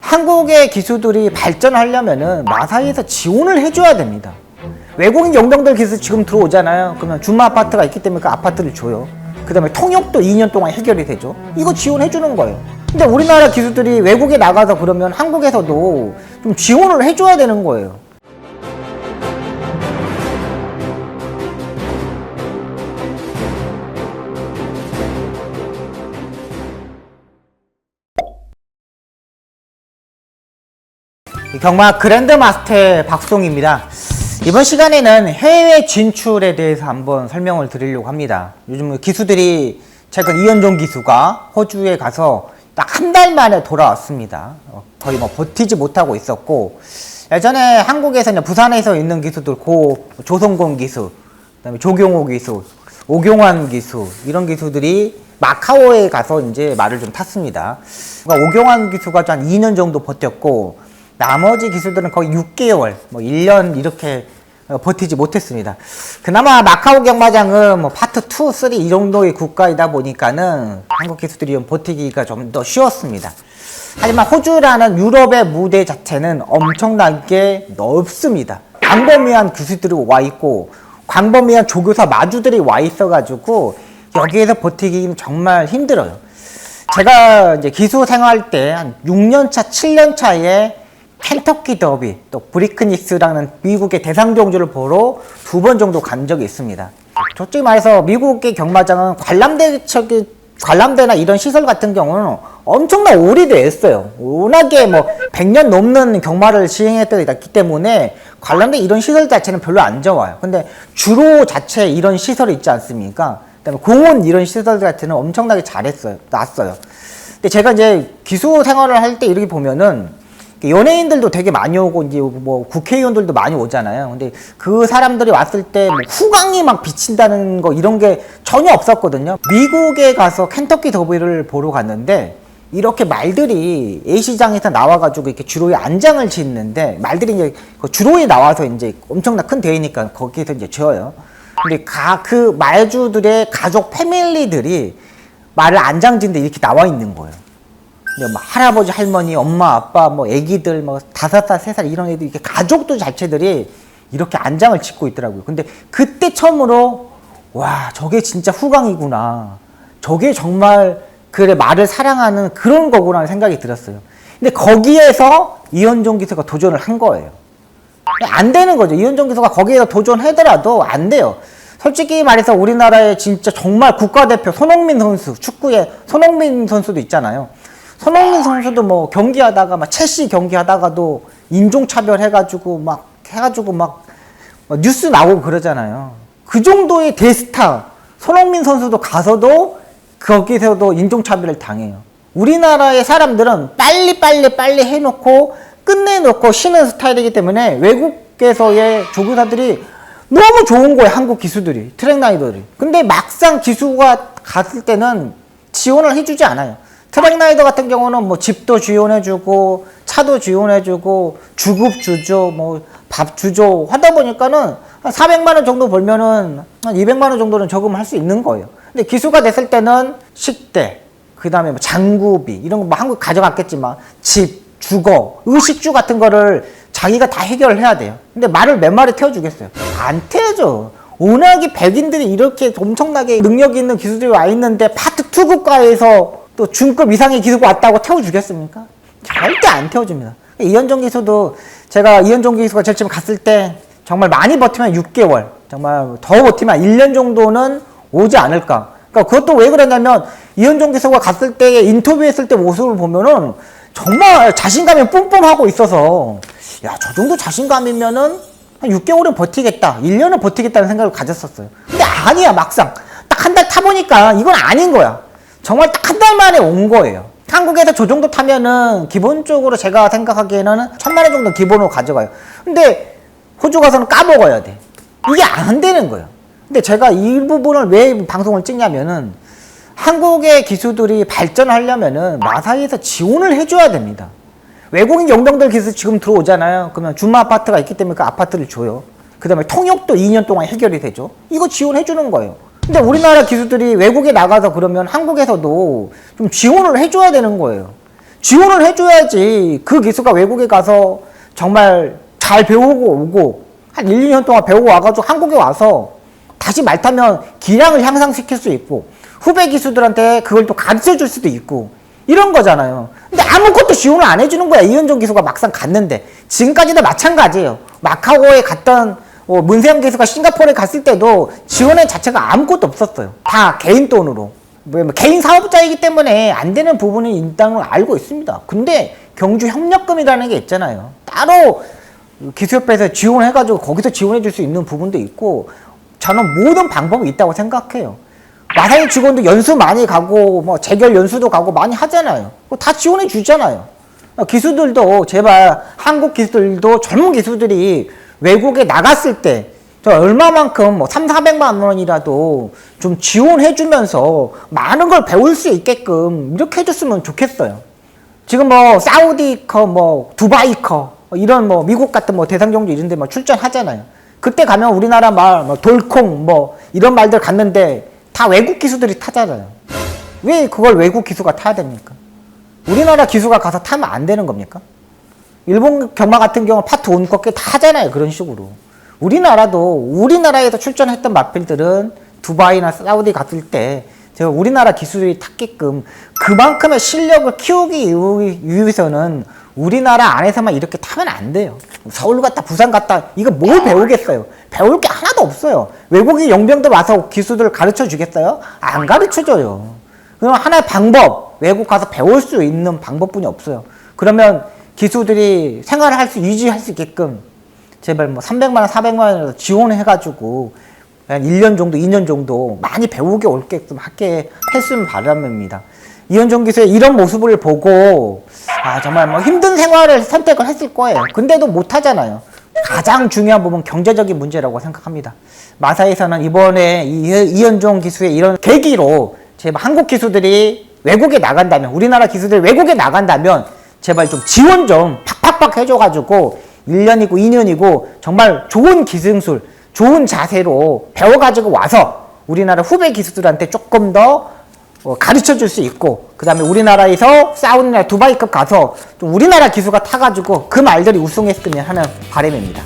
한국의 기수들이 발전하려면은 마사이에서 지원을 해줘야 됩니다. 외국인 용병들 기수 지금 들어오잖아요. 그러면 준마 아파트가 있기 때문에 그 아파트를 줘요. 그 다음에 통역도 2년 동안 해결이 되죠. 이거 지원해주는 거예요. 근데 우리나라 기수들이 외국에 나가서 그러면 한국에서도 좀 지원을 해줘야 되는 거예요. 경마 그랜드마스터의 박송입니다. 이번 시간에는 해외 진출에 대해서 한번 설명을 드리려고 합니다. 요즘 기수들이 최근 이현종 기수가 호주에 가서 딱 한 달 만에 돌아왔습니다. 거의 뭐 버티지 못하고 있었고, 예전에 한국에서 부산에서 있는 기수들 조성곤 기수, 그다음에 조경호 기수, 오경환 기수 이런 기수들이 마카오에 가서 이제 말을 좀 탔습니다. 그러니까 오경환 기수가 한 2년 정도 버텼고, 나머지 기수들은 거의 6개월, 1년 이렇게 버티지 못했습니다. 그나마 마카오 경마장은 파트 2, 3 이 정도의 국가이다 보니까는 한국 기수들이 좀 버티기가 좀 더 쉬웠습니다. 하지만 호주라는 유럽의 무대 자체는 엄청나게 넓습니다. 광범위한 기수들이 와 있고, 광범위한 조교사 마주들이 와 있어가지고, 여기에서 버티기 정말 힘들어요. 제가 이제 기수 생활 때 한 6년차, 7년차에 켄터키 더비, 또 브리크닉스라는 미국의 대상 경주를 보러 2번 정도 간 적이 있습니다. 솔직히 말해서 미국의 경마장은 관람대나 이런 시설 같은 경우는 엄청나게 오래됐어요. 워낙에 100년 넘는 경마를 시행했기 때문에 관람대 이런 시설 자체는 별로 안 좋아요. 근데 주로 자체 이런 시설이 있지 않습니까? 그다음에 공원 이런 시설 자체는 엄청나게 놨어요. 근데 제가 이제 기수 생활을 할 때 이렇게 보면은 연예인들도 되게 많이 오고, 이제 국회의원들도 많이 오잖아요. 근데 그 사람들이 왔을 때 후광이 막 비친다는 거 이런 게 전혀 없었거든요. 미국에 가서 켄터키 더비를 보러 갔는데, 이렇게 말들이 A시장에서 나와가지고 이렇게 주로에 안장을 짓는데, 말들이 이제 주로에 나와서 이제 엄청나 큰 대회니까 거기에서 이제 지어요. 근데 그 말주들의 가족 패밀리들이 말을 안장 짓는데 이렇게 나와 있는 거예요. 할아버지, 할머니, 엄마, 아빠, 애기들, 5살, 3살 이런 애들, 이렇게 가족들 자체들이 이렇게 안장을 짓고 있더라고요. 근데 그때 처음으로, 와, 저게 진짜 후광이구나. 저게 정말, 그래, 말을 사랑하는 그런 거구나 생각이 들었어요. 근데 거기에서 이현종 기수가 도전을 한 거예요. 안 되는 거죠. 이현종 기수가 거기에서 도전하더라도 안 돼요. 솔직히 말해서 우리나라에 진짜 정말 국가대표 손흥민 선수, 축구의 손흥민 선수도 있잖아요. 손흥민 선수도 경기하다가 첼시 경기하다가도 인종차별 해가지고 뉴스 나오고 그러잖아요. 그 정도의 대스타 손흥민 선수도 가서도 거기서도 인종차별을 당해요. 우리나라의 사람들은 빨리 해놓고 끝내놓고 쉬는 스타일이기 때문에 외국에서의 조교사들이 너무 좋은 거예요. 한국 기수들이, 트랙라이더들이. 근데 막상 기수가 갔을 때는 지원을 해주지 않아요. 트랙라이더 같은 경우는 집도 지원해주고, 차도 지원해주고, 주급 주죠, 밥 주죠. 하다 보니까는 한 400만원 정도 벌면은 한 200만원 정도는 저금할 수 있는 거예요. 근데 기수가 됐을 때는 식대, 그 다음에 장구비, 이런 거 한국 가져갔겠지만, 집, 주거, 의식주 같은 거를 자기가 다 해결을 해야 돼요. 근데 말을 몇 마리 태워주겠어요? 안 태워줘. 워낙에 백인들이 이렇게 엄청나게 능력 있는 기수들이 와 있는데, 파트 2 국가에서 또 중급 이상의 기수가 왔다고 태워주겠습니까? 절대 안 태워줍니다. 이현종 기수도, 제가 이현종 기수가 제일 처음 갔을 때 정말 많이 버티면 6개월, 정말 더 버티면 1년 정도는 오지 않을까. 그러니까 그것도 왜 그러냐면, 이현종 기수가 갔을 때 인터뷰했을 때 모습을 보면은 정말 자신감이 뿜뿜하고 있어서, 야, 저 정도 자신감이면은 한 6개월은 버티겠다, 1년은 버티겠다는 생각을 가졌었어요. 근데 아니야, 막상. 딱 한 달 타보니까 이건 아닌 거야. 정말 딱 한 달 만에 온 거예요. 한국에서 저 정도 타면은 기본적으로 제가 생각하기에는 1000만원 정도 기본으로 가져가요. 근데 호주 가서는 까먹어야 돼. 이게 안 되는 거예요. 근데 제가 이 부분을 왜 방송을 찍냐면은, 한국의 기수들이 발전하려면은 마사이에서 지원을 해줘야 됩니다. 외국인 용병들 기수 지금 들어오잖아요. 그러면 준마 아파트가 있기 때문에 그 아파트를 줘요. 그 다음에 통역도 2년 동안 해결이 되죠. 이거 지원해주는 거예요. 근데 우리나라 기수들이 외국에 나가서 그러면 한국에서도 좀 지원을 해줘야 되는 거예요. 지원을 해줘야지 그 기수가 외국에 가서 정말 잘 배우고 오고 한 1, 2년 동안 배우고 와가지고 한국에 와서 다시 말 타면 기량을 향상시킬 수 있고 후배 기수들한테 그걸 또 가르쳐 줄 수도 있고 이런 거잖아요. 근데 아무것도 지원을 안 해주는 거야. 이현종 기수가 막상 갔는데. 지금까지도 마찬가지예요. 마카오에 갔던 문세영 기수가 싱가포르에 갔을 때도 지원의 자체가 아무것도 없었어요. 다 개인 돈으로. 개인 사업자이기 때문에 안 되는 부분이 있다는 걸 알고 있습니다. 근데 경주 협력금이라는 게 있잖아요. 따로 기수협회에서 지원해가지고 거기서 지원해 줄 수 있는 부분도 있고 저는 모든 방법이 있다고 생각해요. 마사이 직원도 연수 많이 가고 뭐 재결 연수도 가고 많이 하잖아요. 다 지원해 주잖아요. 기수들도 제발 한국 기수들도 젊은 기수들이 외국에 나갔을 때 얼마만큼 뭐 300~400만 원이라도 좀 지원해 주면서 많은 걸 배울 수 있게끔 이렇게 해줬으면 좋겠어요. 지금 뭐 사우디커 뭐 두바이커 이런 뭐 미국 같은 뭐 대상경주 이런 데 뭐 출전하잖아요. 그때 가면 우리나라 말 뭐 돌콩 뭐 이런 말들 갔는데 다 외국 기수들이 타잖아요. 왜 그걸 외국 기수가 타야 됩니까? 우리나라 기수가 가서 타면 안 되는 겁니까? 일본 경마 같은 경우 파트 온꺾기 다 하잖아요. 그런 식으로. 우리나라에서 출전했던 마필들은 두바이나 사우디 갔을 때 제가 우리나라 기수들이 탔게끔 그만큼의 실력을 키우기 위해서는 우리나라 안에서만 이렇게 타면 안 돼요. 서울 갔다 부산 갔다 이거 뭘 배우겠어요? 배울 게 하나도 없어요. 외국인 용병들 와서 기수들 가르쳐 주겠어요? 안 가르쳐 줘요. 그럼 하나의 방법, 외국 가서 배울 수 있는 방법뿐이 없어요. 그러면 기수들이 생활을 유지할 수 있게끔 제발 뭐 300만 원, 400만 원이라도 지원해가지고 한 1년 정도, 2년 정도 많이 배우게 올게끔 하게 했으면 바람입니다. 이현종 기수의 이런 모습을 보고 정말 뭐 힘든 생활을 선택을 했을 거예요. 근데도 못 하잖아요. 가장 중요한 부분 경제적인 문제라고 생각합니다. 마사에서는 이번에 이현종 기수의 이런 계기로 제발 한국 기수들이 외국에 나간다면 우리나라 기수들이 외국에 나간다면 제발 좀 지원 좀 팍팍팍 해줘가지고 1년이고 2년이고 정말 좋은 기승술 좋은 자세로 배워가지고 와서 우리나라 후배 기수들한테 조금 더 가르쳐 줄 수 있고 그 다음에 우리나라에서 사우디나 두바이급 가서 좀 우리나라 기수가 타가지고 그 말들이 우승했으면 하는 바람입니다.